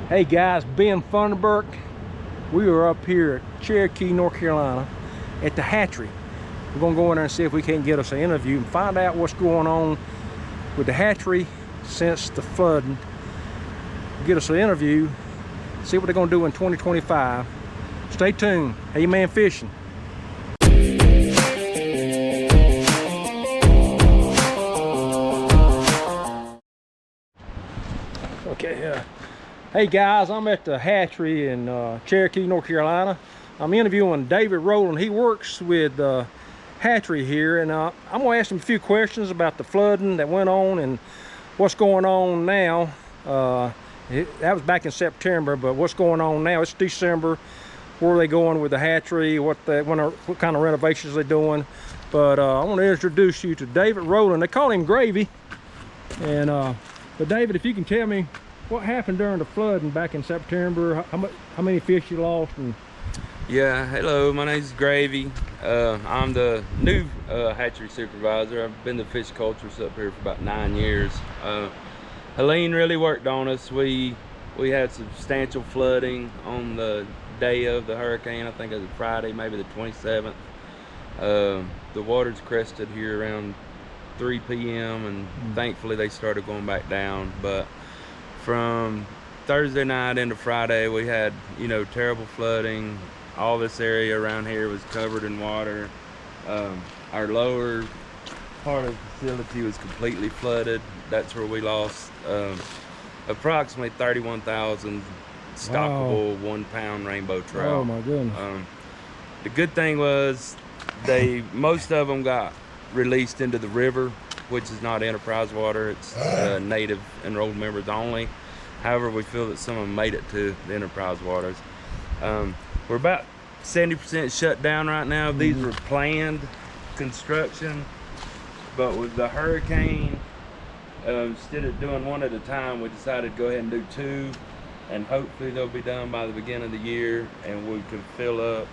Hey guys, Ben Funderburk. We are up here at Cherokee, North Carolina at the hatchery. We're gonna go in there and see if we can't get us an interview and find out what's going on with the hatchery since the flooding. Get us an interview, see what they're gonna do in 2025. Stay tuned. Hey man fishing. Okay, hey guys, I'm at the hatchery in Cherokee, North Carolina. I'm interviewing David Rowland. He works with hatchery here, and I'm gonna ask him a few questions about the flooding that went on and what's going on now. That was back in September, but what's going on now? It's December. Where are they going with the hatchery? What kind of renovations they're doing? But I want to introduce you to David Rowland. They call him Gravy. And but David, if you can tell me what happened during the flooding back in September, how many fish you lost? And yeah, hello, my name's Gravy. I'm the new hatchery supervisor. I've been the fish culturist up here for about 9 years. Helene really worked on us. We had substantial flooding on the day of the hurricane. I think it was Friday, maybe the 27th. The waters crested here around 3 p.m. and thankfully they started going back down. But from Thursday night into Friday, we had, terrible flooding. All this area around here was covered in water. Our lower part of the facility was completely flooded. That's where we lost approximately 31,000 stockable 1 pound rainbow trout. oh my goodness. The good thing was most of them got released into the river, which is not enterprise water. It's native enrolled members only. However, we feel that some of them made it to the enterprise waters. We're about 70% shut down right now. These were planned construction, but with the hurricane, instead of doing one at a time, we decided to go ahead and do 2, and hopefully they'll be done by the beginning of the year, and we can fill up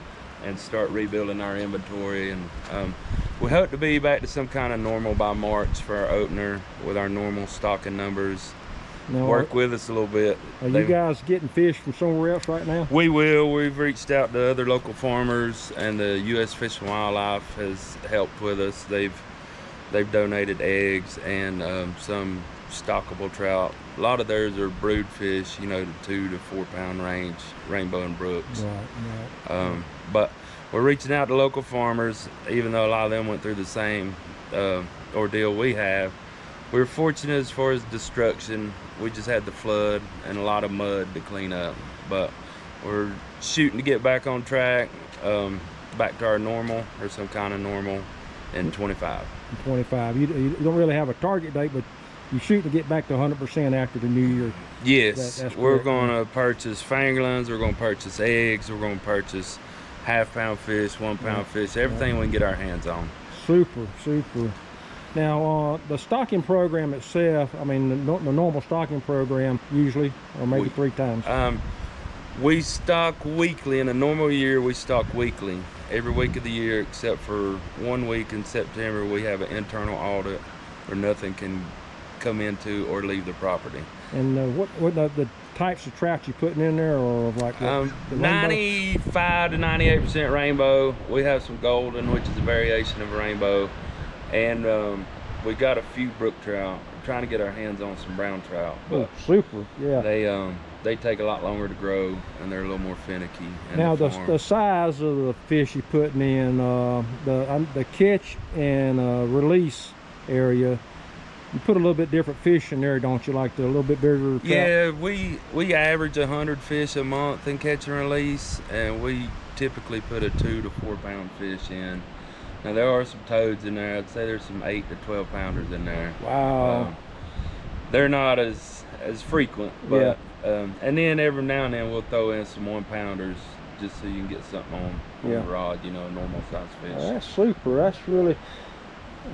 and start rebuilding our inventory. And we hope to be back to some kind of normal by March for our opener with our normal stocking numbers. Now, work with us a little bit. Are you guys getting fish from somewhere else right now? We will. We've reached out to other local farmers, and the U.S. Fish and Wildlife has helped with us. They've donated eggs and some stockable trout. A lot of theirs are brood fish, the 2 to 4 pound range, rainbow and brooks. Right. But we're reaching out to local farmers, even though a lot of them went through the same ordeal we have. We were fortunate as far as destruction. We just had the flood and a lot of mud to clean up. But we're shooting to get back on track, back to our normal or some kind of normal in 25. In 25. You don't really have a target date, but you shoot to get back to 100% after the new year. Yes, that's we're correct. going to purchase fingerlings, we're going to purchase eggs, we're going to purchase half-pound fish, 1 pound fish, everything we can get our hands on. Super. Now, the stocking program itself, I mean, the normal stocking program usually, or maybe 3 times. We stock weekly. In a normal year, we stock weekly. Every week of the year, except for 1 week in September, we have an internal audit where nothing can come into or leave the property. And what the types of trout you putting in there, or like what, 95 to 98% rainbow. We have some golden, which is a variation of a rainbow, and we got a few brook trout. We're trying to get our hands on some brown trout, but super, yeah. They take a lot longer to grow, and they're a little more finicky. Now the size of the fish you're putting in, the catch and release area, you put a little bit different fish in there, don't you? Like a little bit bigger trout? Yeah, we average 100 fish a month in catch and release, and we typically put a 2 to 4 pound fish in. Now there are some toads in there. I'd say there's some 8 to 12 pounders in there. Wow. They're not as frequent, but and then every now and then we'll throw in some 1 pounders just so you can get something on the rod, a normal size fish. That's super. That's really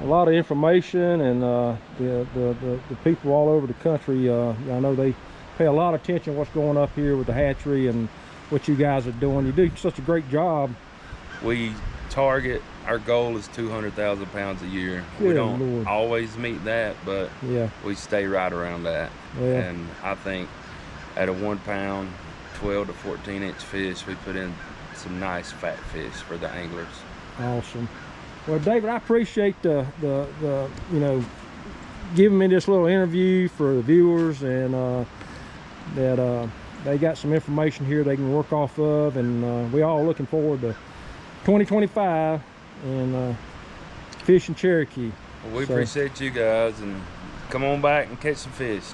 a lot of information, and the people all over the country, I know they pay a lot of attention to what's going up here with the hatchery and what you guys are doing. You do such a great job. We target, our goal is 200,000 pounds a year. Good we don't Lord. always meet that, but Yeah. we stay right around that. Yeah. And I think at a 1 pound, 12 to 14 inch fish, we put in some nice fat fish for the anglers. Awesome. Well, David, I appreciate the you know, giving me this little interview for the viewers, and that they got some information here they can work off of, and we all looking forward to 2025 and fishing Cherokee. Well, we appreciate you guys, and come on back and catch some fish.